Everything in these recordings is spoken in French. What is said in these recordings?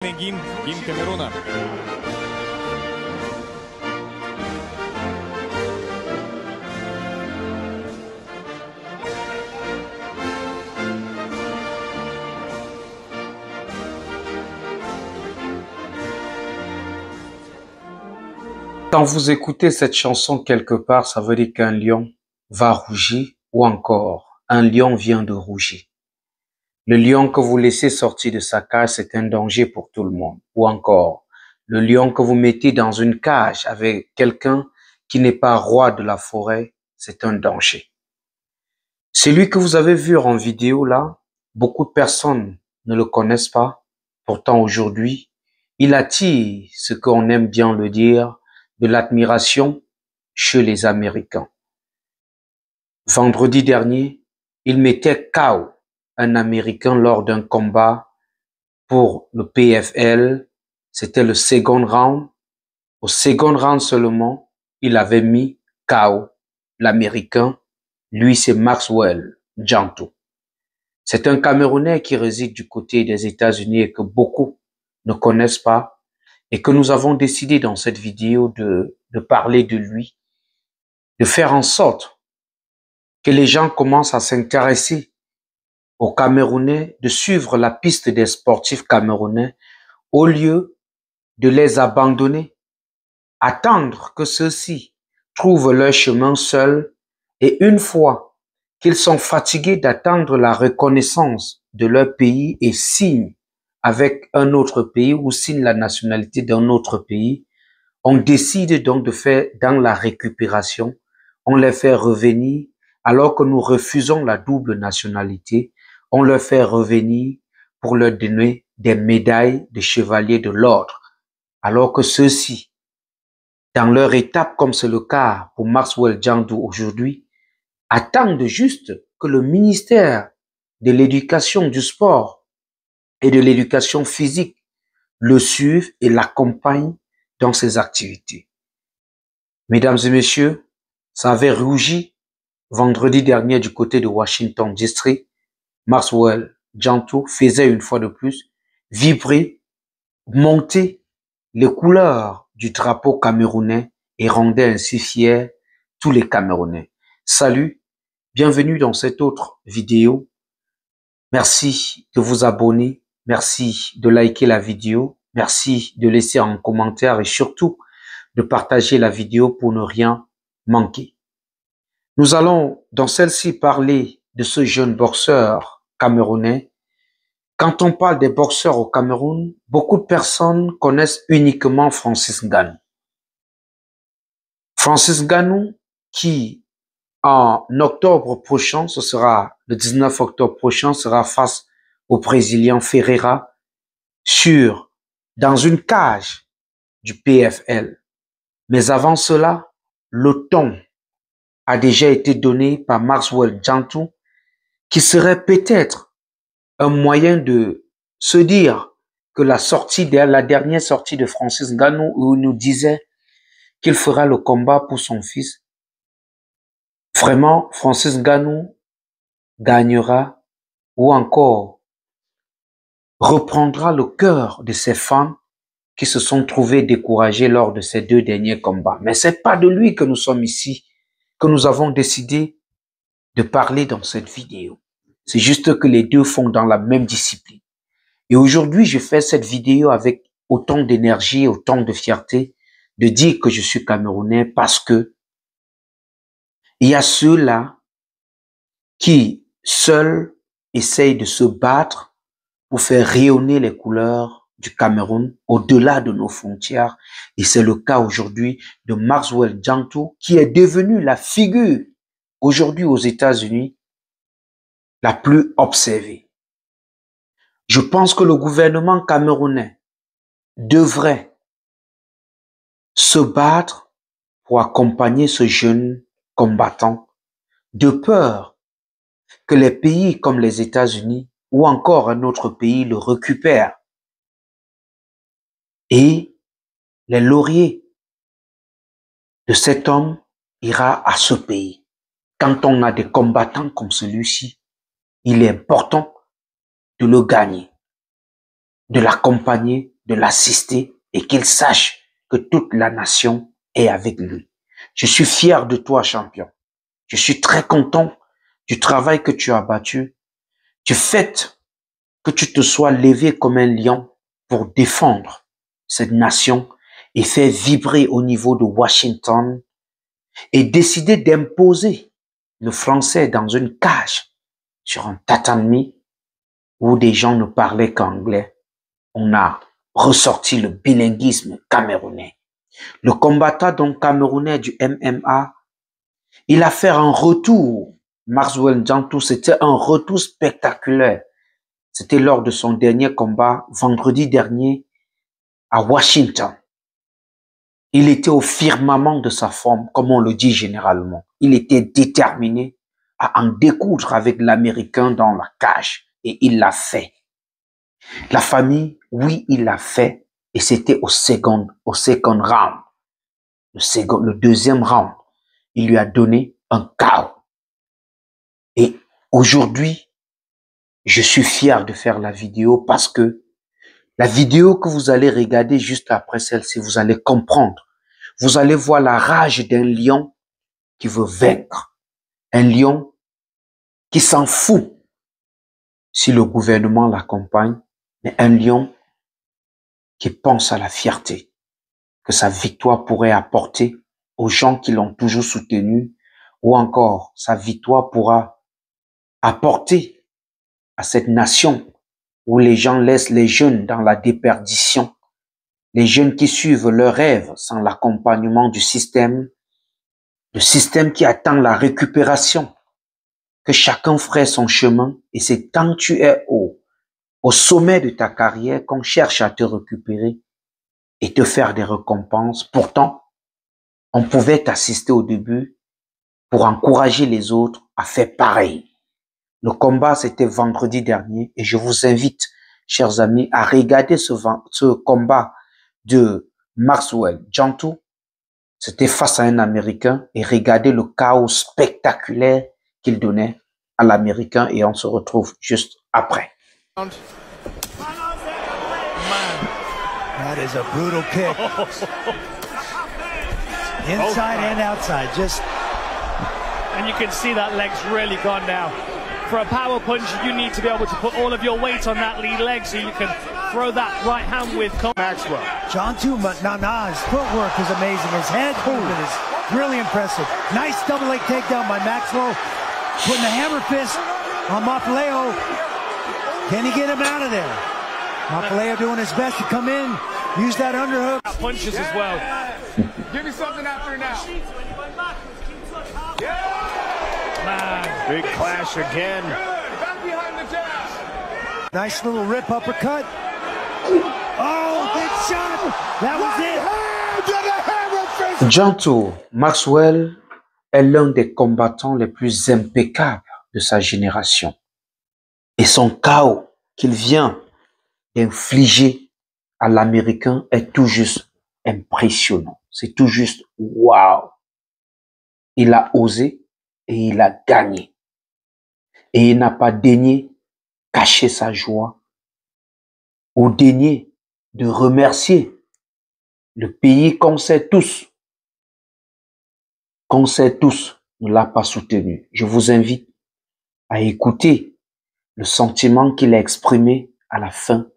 Гимн Камеруна. Quand vous écoutez cette chanson quelque part, ça veut dire qu'un lion va rougir ou encore un lion vient de rougir. Le lion que vous laissez sortir de sa cage, c'est un danger pour tout le monde. Ou encore, le lion que vous mettez dans une cage avec quelqu'un qui n'est pas roi de la forêt, c'est un danger. Celui que vous avez vu en vidéo là, beaucoup de personnes ne le connaissent pas. Pourtant aujourd'hui, il attire ce qu'on aime bien le dire, de l'admiration chez les Américains. Vendredi dernier, il mettait KO un Américain lors d'un combat pour le PFL. C'était le second round. Au second round seulement, il avait mis KO l'Américain. Lui, c'est Maxwell Ngannou. C'est un Camerounais qui réside du côté des États-Unis et que beaucoup ne connaissent pas et que nous avons décidé dans cette vidéo de parler de lui, de faire en sorte que les gens commencent à s'intéresser aux Camerounais, de suivre la piste des sportifs camerounais au lieu de les abandonner, attendre que ceux-ci trouvent leur chemin seuls et une fois qu'ils sont fatigués d'attendre la reconnaissance de leur pays et signent avec un autre pays ou signent la nationalité d'un autre pays, on décide donc de faire dans la récupération, on les fait revenir alors que nous refusons la double nationalité, on leur fait revenir pour leur donner des médailles de chevalier de l'ordre, alors que ceux-ci, dans leur étape, comme c'est le cas pour Maxwell Ngannou aujourd'hui, attendent juste que le ministère de l'Éducation, du Sport et de l'Éducation physique le suive et l'accompagne dans ses activités. Mesdames et messieurs, ça avait rougi vendredi dernier du côté de Washington District. Maxwell Ngannou faisait une fois de plus vibrer, monter les couleurs du drapeau camerounais et rendait ainsi fiers tous les Camerounais. Salut, bienvenue dans cette autre vidéo. Merci de vous abonner, merci de liker la vidéo, merci de laisser un commentaire et surtout de partager la vidéo pour ne rien manquer. Nous allons dans celle-ci parler de ce jeune boxeur camerounais. Quand on parle des boxeurs au Cameroun, beaucoup de personnes connaissent uniquement Francis Ngannou. Francis Ngannou qui, en octobre prochain, ce sera le 19 octobre prochain, sera face au Brésilien Ferreira dans une cage du PFL. Mais avant cela, le ton a déjà été donné par Maxwell Ngannou, qui serait peut-être un moyen de se dire que la dernière sortie de Francis Ngannou, où il nous disait qu'il fera le combat pour son fils, vraiment, Francis Ngannou gagnera ou encore reprendra le cœur de ses fans qui se sont trouvés découragés lors de ces deux derniers combats. Mais c'est pas de lui que nous sommes ici, que nous avons décidé de parler dans cette vidéo. C'est juste que les deux font dans la même discipline. Et aujourd'hui, je fais cette vidéo avec autant d'énergie, autant de fierté de dire que je suis Camerounais parce que il y a ceux-là qui, seuls, essayent de se battre pour faire rayonner les couleurs du Cameroun au-delà de nos frontières. Et c'est le cas aujourd'hui de Maxwell Ngannou qui est devenu la figure aujourd'hui aux États-Unis la plus observée. Je pense que le gouvernement camerounais devrait se battre pour accompagner ce jeune combattant de peur que les pays comme les États-Unis ou encore un autre pays le récupèrent et les lauriers de cet homme ira à ce pays. Quand on a des combattants comme celui-ci, il est important de le gagner. de l'accompagner, de l'assister et qu'il sache que toute la nation est avec lui. Je suis fier de toi, champion. Je suis très content du travail que tu as battu, du fait que tu te sois levé comme un lion pour défendre cette nation et faire vibrer au niveau de Washington et décider d'imposer le français dans une cage sur un tatami où des gens ne parlaient qu'anglais. On a ressorti le bilinguisme camerounais. Le combattant donc camerounais du MMA, il a fait un retour. Maxwell Njantou, c'était un retour spectaculaire. C'était lors de son dernier combat, vendredi dernier, à Washington. Il était au firmament de sa forme, comme on le dit généralement. Il était déterminé à en découdre avec l'Américain dans la cage. Et il l'a fait. La famille, oui, il l'a fait. Et c'était au second round. Le deuxième round. Il lui a donné un KO. Et aujourd'hui, je suis fier de faire la vidéo parce que la vidéo que vous allez regarder juste après celle-ci, vous allez comprendre. Vous allez voir la rage d'un lion qui veut vaincre. Un lion qui s'en fout si le gouvernement l'accompagne, mais un lion qui pense à la fierté que sa victoire pourrait apporter aux gens qui l'ont toujours soutenu, ou encore sa victoire pourra apporter à cette nation où les gens laissent les jeunes dans la déperdition, les jeunes qui suivent leurs rêves sans l'accompagnement du système, le système qui attend la récupération, que chacun ferait son chemin, et c'est quand tu es au sommet de ta carrière qu'on cherche à te récupérer et te faire des récompenses. Pourtant, on pouvait t'assister au début pour encourager les autres à faire pareil. Le combat, c'était vendredi dernier et je vous invite, chers amis, à regarder ce combat de Maxwell Njantou. C'était face à un Américain et regardez le chaos spectaculaire qu'il donnait à l'Américain et on se retrouve juste après. Man, that is a brutal kick. Inside and outside, just... And you can see that leg's really gone now. For a power punch, you need to be able to put all of your weight on that lead leg so you can throw that right hand with Maxwell. Njantou, his footwork is amazing. His head movement is really impressive. Nice double leg takedown by Maxwell. Putting the hammer fist on Mafaleo. Can he get him out of there? Mafaleo doing his best to come in, use that underhook. Punches as well. Give me something after now. Man. Big clash again. Good. Back behind the jab. Nice little rip uppercut. Oh, big shot. That was it. Njantou, Maxwell est l'un des combattants les plus impeccables de sa génération. Et son chaos qu'il vient d'infliger à l'Américain est tout juste impressionnant. C'est tout juste waouh. Il a osé et il a gagné. Et il n'a pas daigné cacher sa joie ou daigné de remercier le pays qu'on sait tous ne l'a pas soutenu. Je vous invite à écouter le sentiment qu'il a exprimé à la fin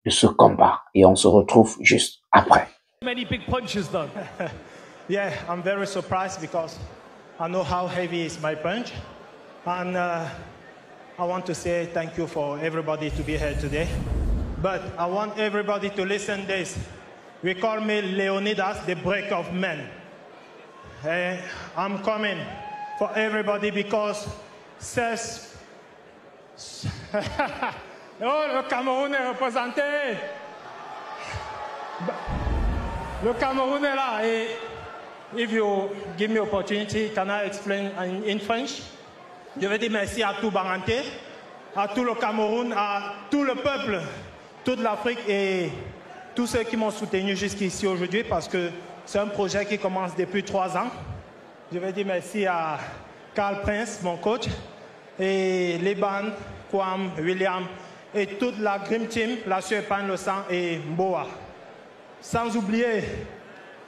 de ce combat. Et on se retrouve juste après. Many big punches though. Yeah, I'm very surprised because I know how heavy is my punch. And I want to say thank you for everybody to be here today. But I want everybody to listen this. We call me Leonidas, the break of men. I'm coming for everybody because says... Oh, le Cameroun est représenté. Le Cameroun est là. Et if you give me opportunity, can I explain in French? Je veux dire merci à tout Baranté, à tout le Cameroun, à tout le peuple, toute l'Afrique et tous ceux qui m'ont soutenu jusqu'ici aujourd'hui parce que c'est un projet qui commence depuis 3 ans. Je veux dire merci à Carl Prince, mon coach, et Liban, Kwam, William et toute la Dream Team, la Suepan, le sang et Mboa. Sans oublier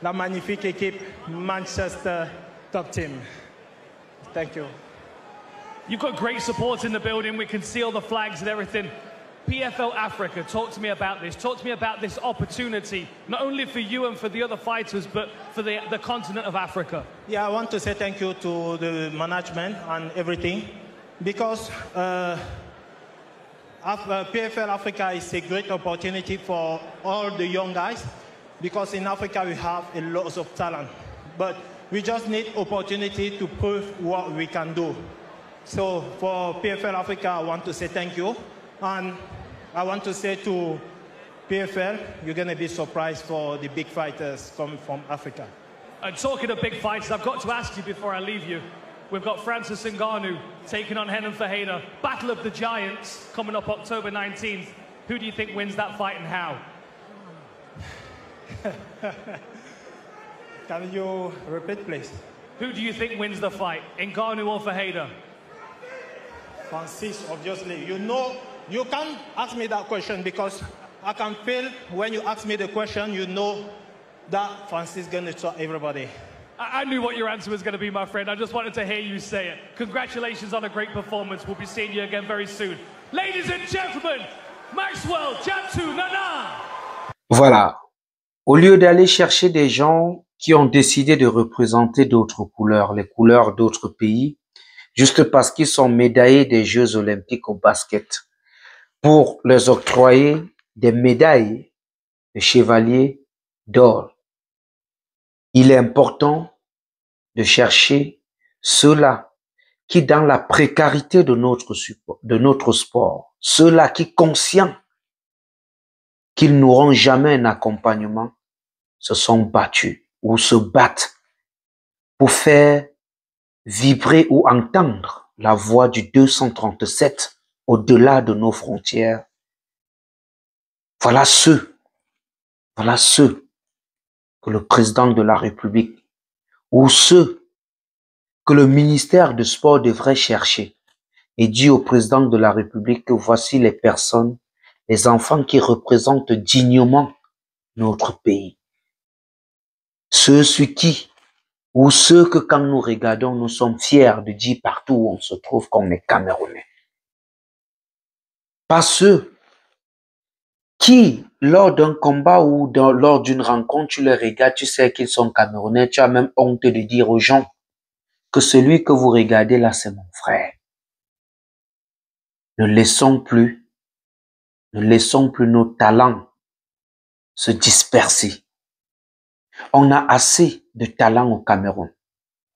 la magnifique équipe Manchester Top Team. Thank you. You've got great support in the building. We can see all the flags and everything. PFL Africa, talk to me about this. Talk to me about this opportunity, not only for you and for the other fighters, but for the continent of Africa. Yeah, I want to say thank you to the management and everything, because PFL Africa is a great opportunity for all the young guys, because in Africa we have a lot of talent, but we just need opportunity to prove what we can do. So for PFL Africa, I want to say thank you. And I want to say to PFL, you're going to be surprised for the big fighters coming from Africa. And talking of big fights, I've got to ask you before I leave you. We've got Francis Ngannou taking on Renan Ferreira. Battle of the Giants coming up October 19th. Who do you think wins that fight and how? Can you repeat, please? Who do you think wins the fight, Ngannou or Ferreira? Francis, obviously. You know, you can't ask me that question because I can feel when you ask me the question, you know that Francis is going to show everybody. I knew what your answer was going to be, my friend. I just wanted to hear you say it. Congratulations on a great performance. We'll be seeing you again very soon. Ladies and gentlemen, Maxwell Jantu Nana. Voilà. Au lieu d'aller chercher des gens qui ont décidé de représenter d'autres couleurs, les couleurs d'autres pays, juste parce qu'ils sont médaillés des Jeux olympiques au basket, pour leur octroyer des médailles de chevalier d'or. Il est important de chercher ceux-là qui, dans la précarité de notre sport, ceux-là qui, conscients qu'ils n'auront jamais un accompagnement, se sont battus ou se battent pour faire vibrer ou entendre la voix du 237 au-delà de nos frontières. Voilà ceux que le président de la République ou ceux que le ministère du Sport devrait chercher et dire au président de la République que voici les personnes, les enfants qui représentent dignement notre pays. Ceux sur qui, ou ceux que quand nous regardons, nous sommes fiers de dire partout où on se trouve qu'on est Camerounais. Pas ceux qui, lors d'un combat ou lors d'une rencontre, tu les regardes, tu sais qu'ils sont Camerounais, tu as même honte de dire aux gens que celui que vous regardez là, c'est mon frère. Ne laissons plus nos talents se disperser. On a assez de talents au Cameroun.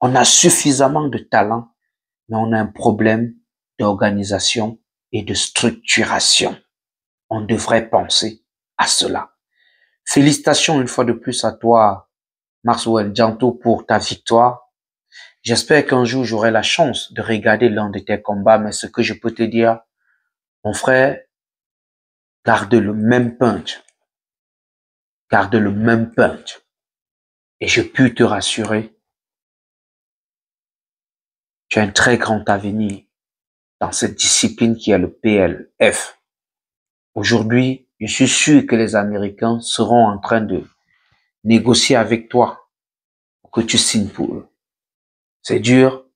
On a suffisamment de talents, mais on a un problème d'organisation et de structuration. On devrait penser à cela. Félicitations une fois de plus à toi, Maxwell Jantu, pour ta victoire. J'espère qu'un jour j'aurai la chance de regarder l'un de tes combats, mais ce que je peux te dire, mon frère, garde le même punch. Garde le même punch. Et je puis te rassurer, tu as un très grand avenir dans cette discipline qui est le PLF. Aujourd'hui, je suis sûr que les Américains seront en train de négocier avec toi pour que tu signes pour eux. C'est dur,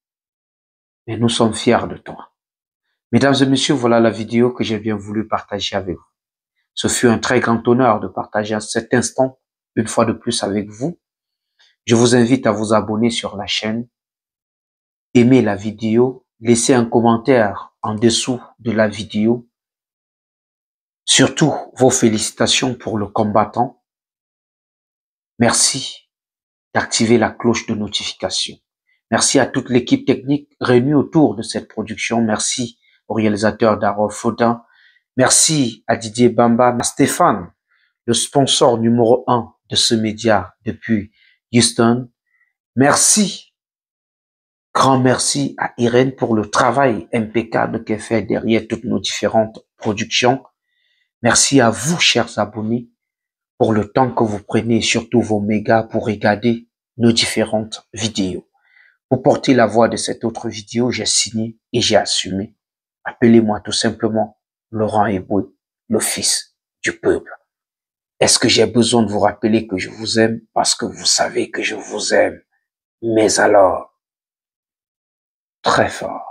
mais nous sommes fiers de toi. Mesdames et messieurs, voilà la vidéo que j'ai bien voulu partager avec vous. Ce fut un très grand honneur de partager cet instant une fois de plus avec vous. Je vous invite à vous abonner sur la chaîne, aimer la vidéo, laisser un commentaire en dessous de la vidéo. Surtout, vos félicitations pour le combattant. Merci d'activer la cloche de notification. Merci à toute l'équipe technique réunie autour de cette production. Merci au réalisateur Darol Fodin. Merci à Didier Bamba, à Stéphane, le sponsor numéro 1 de ce média depuis Houston. Merci, grand merci à Irène pour le travail impeccable qu'elle fait derrière toutes nos différentes productions. Merci à vous, chers abonnés, pour le temps que vous prenez et surtout vos mégas pour regarder nos différentes vidéos. Pour porter la voix de cette autre vidéo, j'ai signé et j'ai assumé. Appelez-moi tout simplement Laurent Eboué, le fils du peuple. Est-ce que j'ai besoin de vous rappeler que je vous aime parce que vous savez que je vous aime? Mais alors, très fort.